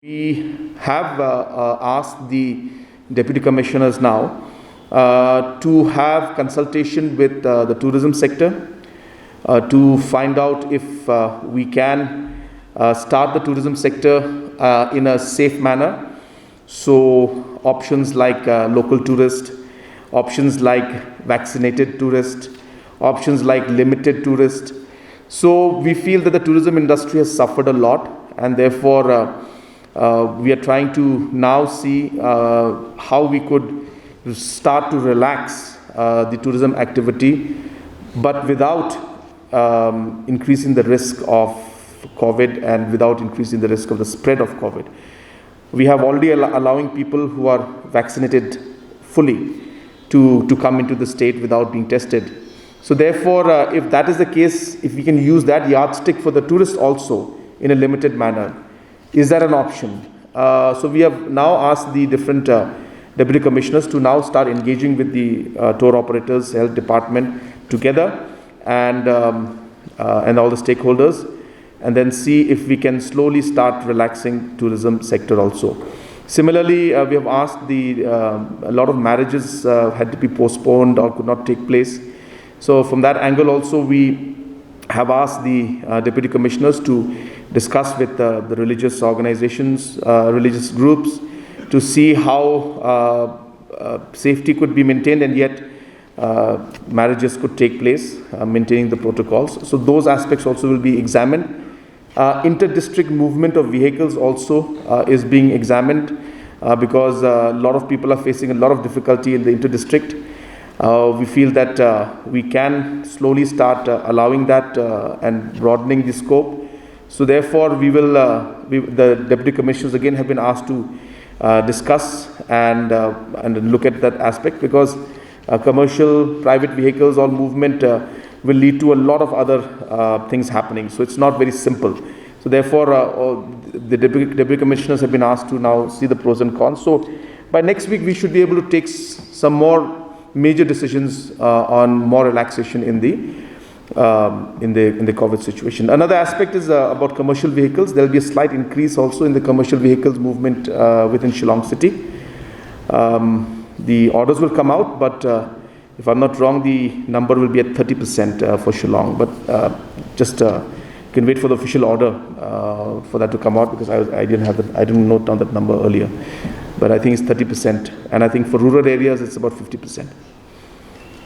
We have asked the deputy commissioners now to have consultation with the tourism sector to find out if we can start the tourism sector in a safe manner. So options like local tourist, options like vaccinated tourist, options like limited tourist. So we feel that the tourism industry has suffered a lot, and therefore we are trying to now see how we could start to relax the tourism activity, but without increasing the risk of COVID and without increasing the risk of the spread of COVID. We have already allowing people who are vaccinated fully to come into the state without being tested. So therefore, if that is the case, if we can use that yardstick for the tourists also in a limited manner, is that an option? So we have now asked the different deputy commissioners to now start engaging with the tour operators, health department together, and all the stakeholders, and then see if we can slowly start relaxing tourism sector also. Similarly, we have asked a lot of marriages had to be postponed or could not take place. So from that angle also, we have asked the deputy commissioners to discuss with the religious organizations, religious groups, to see how safety could be maintained and yet marriages could take place, maintaining the protocols. So those aspects also will be examined. Inter-district movement of vehicles also is being examined because a lot of people are facing a lot of difficulty in the inter-district. We feel that we can slowly start allowing that and broadening the scope. So therefore, the deputy commissioners again have been asked to discuss and look at that aspect, because commercial private vehicles or movement will lead to a lot of other things happening. So it's not very simple. So therefore, the deputy commissioners have been asked to now see the pros and cons. So by next week, we should be able to take some more major decisions on more relaxation in the COVID situation. Another aspect is about commercial vehicles. There will be a slight increase also in the commercial vehicles movement within Shillong city. The orders will come out, but if I'm not wrong, the number will be at 30% for Shillong. But just can wait for the official order for that to come out, because I didn't note down that number earlier. But I think it's 30%, and I think for rural areas it's about 50%.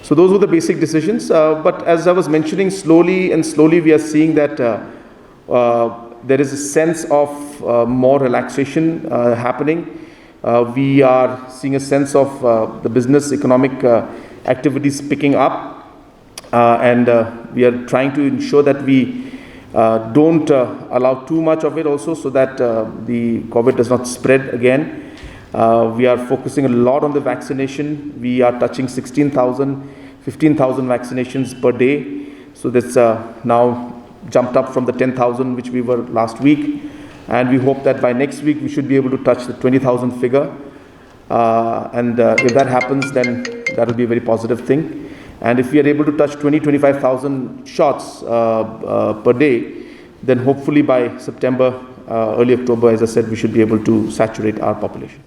So those were the basic decisions. But as I was mentioning, slowly we are seeing that there is a sense of more relaxation happening. We are seeing a sense of the business economic activities picking up, and we are trying to ensure that we don't allow too much of it also, so that the COVID does not spread again. We are focusing a lot on the vaccination. We are touching 16,000, 15,000 vaccinations per day. So that's now jumped up from the 10,000 which we were last week. And we hope that by next week we should be able to touch the 20,000 figure. And if that happens, then that will be a very positive thing. And if we are able to touch 25,000 shots per day, then hopefully by September, early October, as I said, we should be able to saturate our population.